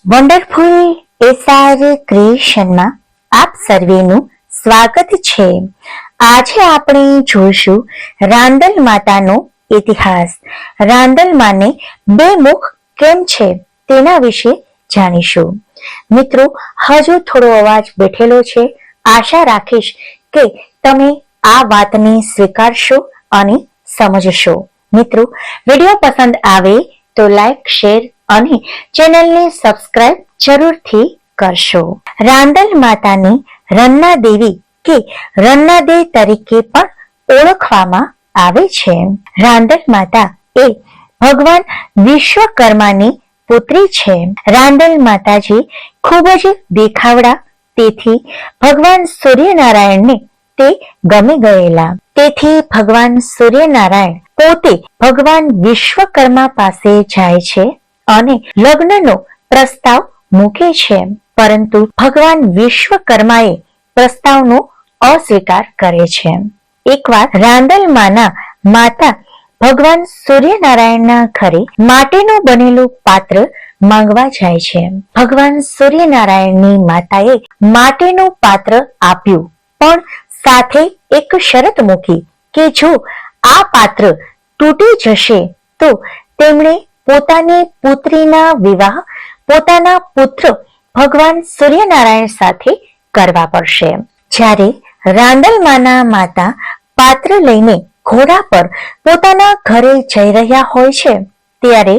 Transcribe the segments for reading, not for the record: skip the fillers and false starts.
Wonderful SR ક્રિએશનમાં આપ સર્વેનું સ્વાગત છે। આજે આપણે જોઈશું રાંદલ માતાનો ઇતિહાસ। રાંદલ માને બે મુખ કેમ છે તેના વિશે જાણીશું। મિત્રો, હજુ થોડો અવાજ બેઠેલો છે। આશા રાખીશ કે તમે આ વાતને સ્વીકારશો અને સમજશો। મિત્રો, વિડીયો પસંદ આવે તો લાઈક, શેર અને ચેનલને સબસ્ક્રાઇબ જરૂરથી કરશો। રાંદલ માતાને રન્ના દેવી કે રન્ના દે તરીકે પણ ઓળખવામાં આવે છે। રાંદલ માતા એ ભગવાન વિશ્વકર્માની પુત્રી છે। રાંદલ માતાજી ખૂબ જ દેખાવડા, તેથી ભગવાન સૂર્યનારાયણને તે ગમી ગયેલા। તેથી ભગવાન સૂર્યનારાયણ પોતે ભગવાન વિશ્વકર્મા પાસે જાય છે અને લગ્નનો પ્રસ્તાવ મૂકે છે, પરંતુ ભગવાન વિશ્વકર્માએ પ્રસ્તાવનો અસ્વીકાર કરે છે। એકવાર રાંદલ માના માતા ભગવાન સૂર્યનારાયણના ઘરે માટીનું બનેલું પાત્ર માંગવા જાય છે। ભગવાન સૂર્યનારાયણની માતાએ માટીનું પાત્ર આપ્યું, પણ સાથે એક શરત મૂકી કે જો આ પાત્ર તૂટી જશે તો તેમણે પોતાની પુત્રીના વિવાહ પોતાના પુત્ર ભગવાન સૂર્યનારાયણ સાથે કરવા પડશે। જ્યારે રાંદલ માના માતા પાત્ર લઈને ઘોડા પર પોતાના ઘરે જઈ રહ્યા હોય છે, ત્યારે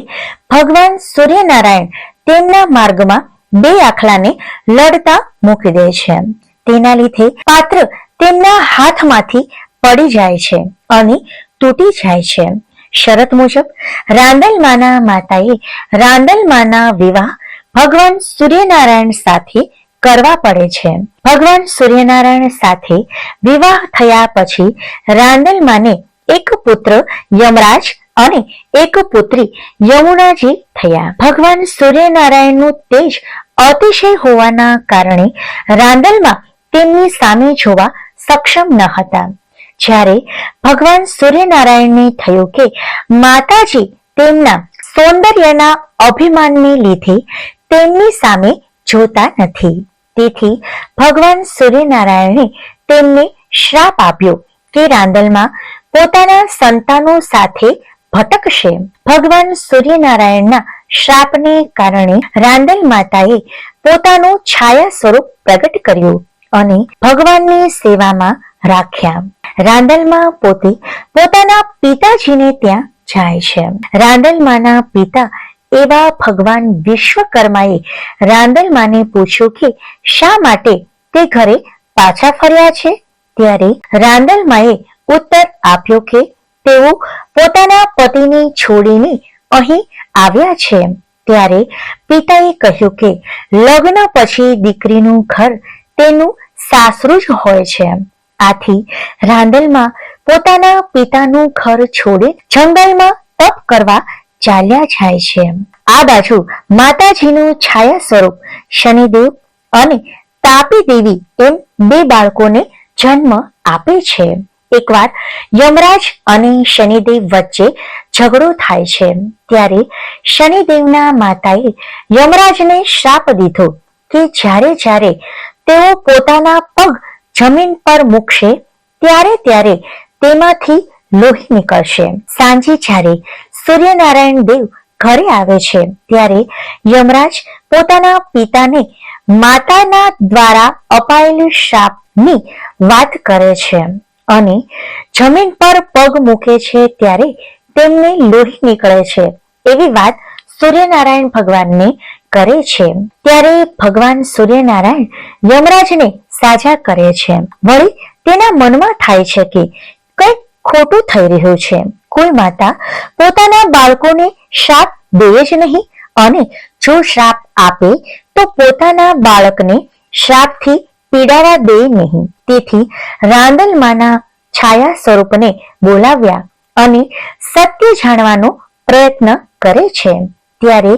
ભગવાન સૂર્યનારાયણ તેમના માર્ગમાં બે આખલાને લડતા મૂકી દે છે। તેના લીધે પાત્ર તેમના હાથમાંથી પડી જાય છે અને તૂટી જાય છે। શરત મુજબ રાંદલ માના માતાએ રાંદલ માના વિવાહ ભગવાન સૂર્યનારાયણ સાથે કરવા પડે છે। ભગવાન સૂર્યનારાયણ સાથે વિવાહ થયા પછી રાંદલ માને એક પુત્ર યમરાજ અને એક પુત્રી યમુનાજી થયા। ભગવાન સૂર્યનારાયણનું તેજ અતિશય હોવાના કારણે રાંદલમાં તેમની સામે જોવા સક્ષમ ન હતા। જ્યારે ભગવાન સૂર્યનારાયણને થયું કે માતાજી તેમના સૌંદર્યના અભિમાનને લીધે તેમની સામે જોતા નથી, તેથી ભગવાન સૂર્યનારાયણે તેમને શ્રાપ આપ્યો કે રાંદલમાં પોતાના સંતાનો સાથે ભટકશે। ભગવાન સૂર્યનારાયણના શ્રાપને કારણે રાંદલ માતાએ પોતાનું છાયા સ્વરૂપ પ્રગટ કર્યું અને ભગવાનની સેવામાં રાખ્યા। રાંદલમાં પોતે પોતાના પિતાજીને ત્યાં જાય છે। રાંદલ માના પિતા એવા ભગવાન વિશ્વકર્માએ રાંદલ માને પૂછ્યું કે શા માટે તે ઘરે પાછા ફર્યા છે? ત્યારે રાંદલ માએ ઉત્તર આપ્યો કે તેઓ પોતાના પતિને છોડીને અહીં આવ્યા છે। ત્યારે પિતાએ કહ્યું કે લગ્ન પછી દીકરીનું ઘર તેનું સાસરું જ હોય છે। આથી રાંદલમાં પોતાના પિતાનું ઘર છોડી જંગલમાં તપ કરવા ચાલ્યા જાય છે। આ બાજુ માતાજીનું છાયા સ્વરૂપ શનિદેવ અને તાપી દેવી એમ બે બાળકોને જન્મ આપે છે। એકવાર યમરાજ અને શનિદેવ વચ્ચે ઝઘડો થાય છે, ત્યારે શનિદેવના માતાએ યમરાજને શ્રાપ દીધો કે જ્યારે જ્યારે તેઓ પોતાના પગ જમીન પર મૂકશે ત્યારે ત્યારે તેમાંથી લોહી નીકળશે। સાંજે જ્યારે સૂર્યનારાયણ દેવ ઘરે આવે છે, ત્યારે યમરાજ પોતાના પિતાને માતાના દ્વારા અપાયેલી શ્રાપની વાત કરે છે અને જમીન પર પગ મૂકે છે ત્યારે તેમને લોહી નીકળે છે એવી વાત સૂર્યનારાયણ ભગવાનને કરે છે। ત્યારે ભગવાન સૂર્યનારાયણ યમરાજને સાજા કરે છે। વળી તેના મનમાં થાય છે કે કંઈક ખોટું થઈ રહ્યું છે। કોઈ માતા પોતાના બાળકોને શ્રાપ દે જ નહીં અને જો શ્રાપ આપે તો પોતાના બાળકને શ્રાપથી પીડાવા દે નહીં। તેથી રાંદલ માના છાયા સ્વરૂપને બોલાવ્યા અને સત્ય જાણવાનો પ્રયત્ન કરે છે। ત્યારે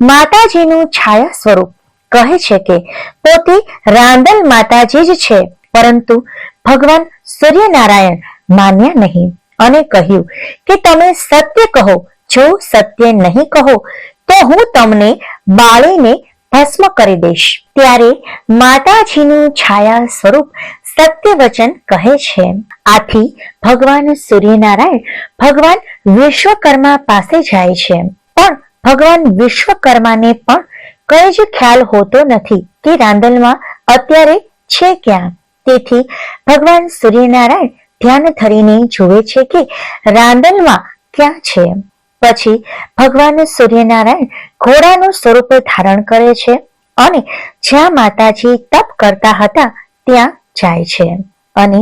માતાજીનું છાયા સ્વરૂપ કહે છે કે પોતે રાંદલ માતાજી જ છે, પરંતુ ભગવાન સૂર્યનારાયણ માન્યા નહીં અને કહ્યું કે તમે સત્ય કહો। જો સત્ય નહીં કહો તો હું તમને બાળીને ભસ્મ કરી દઈશ. ત્યારે માતાજીનું છાયા સ્વરૂપ સત્યવચન કહે છે. આથી ભગવાન સૂર્યનારાયણ ભગવાન વિશ્વકર્મા પાસે જાય છે. પણ ભગવાન વિશ્વકર્માને પણ કઈ જ ખ્યાલ હોતો નથી કે રાંદલમાં અત્યારે છે ક્યાં. તેથી ભગવાન સૂર્યનારાયણ ધ્યાન ધરીને જુએ છે કે રાંદલમાં ક્યાં છે. પછી ભગવાન સૂર્યનારાયણ ઘોડાનું સ્વરૂપ ધારણ કરે છે અને જ્યાં માતાજી તપ કરતા હતા ત્યાં જાય છે અને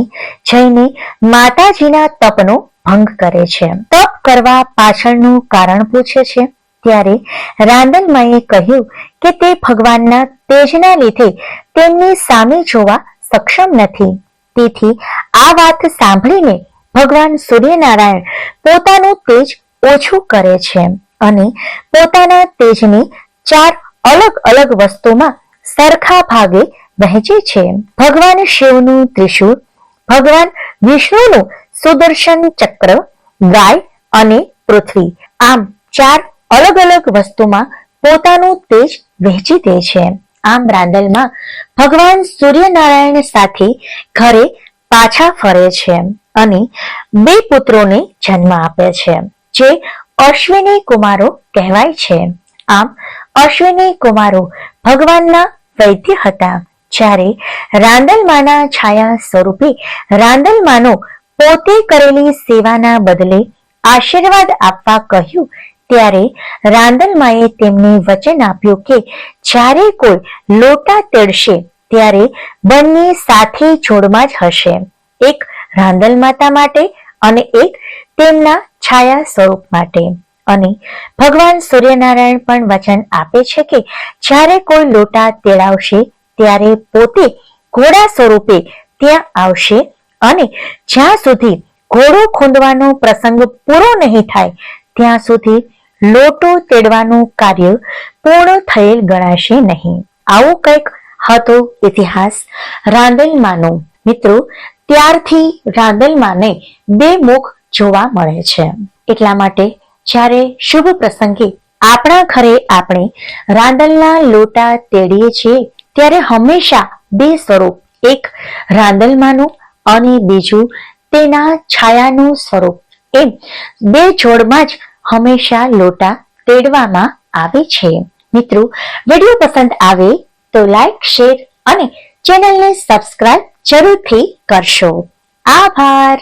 જઈને માતાજીના તપનો ભંગ કરે છે. તપ કરવા પાછળનું કારણ પૂછે છે. ત્યારે રાંદલમાએ કહ્યું કે તે ભગવાનના તેજના લીધે તેમની સામે જોવા સક્ષમ નથી. તેથી આ વાત સાંભળીને ભગવાન સૂર્યનારાયણ પોતાનું તેજ ઓછું કરે છે અને પોતાના તેજને 4 અલગ અલગ વસ્તુમાં સરખા ભાગે વહેંચે છે. ભગવાન શિવનું ત્રિશૂળ, ભગવાન વિષ્ણુનું સુદર્શન ચક્ર, ગાય અને પૃથ્વી, આમ 4 અલગ અલગ વસ્તુમાં પોતાનું તેજ વહેંચી દે છે. આમ રાંદલમાં ભગવાન સૂર્યનારાયણ સાથે ઘરે પાછા ફરે છે અને 2 પુત્રોને જન્મ આપે છે જે અશ્વિની કુમારો કહેવાય છે. આમ અશ્વિની કુમારો ભગવાનના વૈદ્ય હતા. જ્યારે રાંદલમાના છાયા સ્વરૂપે રાંદલમાનો પોતે કરેલી સેવાના બદલે આશીર્વાદ આપવા કહ્યું ત્યારે રાંદલમાએ તેમને વચન આપ્યું કે જ્યારે કોઈ લોટા તેડશે ત્યારે બંને સાથે જોડમાં જ હશે, એક રાંદલ માતા માટે અને એક તેમના છાયા સ્વરૂપ માટે. અને ભગવાન સૂર્યનારાયણ પણ વચન આપે છે કે જ્યારે કોઈ લોટા તેડાવશે ત્યારે પોતે ઘોડા સ્વરૂપે ત્યાં આવશે અને જ્યાં સુધી ઘોડો ખૂંદવાનો પ્રસંગ પૂરો નહીં થાય ત્યાં સુધી લોટો તેડવાનું કાર્ય પૂર્ણ થયેલ ગણાશે નહીં. આવું કંઈક હતો ઇતિહાસ રાંદલમાનો. મિત્રો, ત્યારથી રાંદલમાને 2 મુખ જોવા મળે છે. એટલા માટે જ્યારે શુભ પ્રસંગે આપણા ઘરે આપણે રાંદલના લોટા તેડીએ છીએ ત્યારે હંમેશા 2 સ્વરૂપ, એક રાંદલમાનું અને બીજું તેના છાયાનું સ્વરૂપ, એમ 2 જોડમાં જ હંમેશા લોટા તેડવામાં આવે છે. મિત્રો, વિડીયો પસંદ આવે તો લાઈક, શેર અને ચેનલને સબસ્ક્રાઇબ જરૂરથી કરશો. આભાર.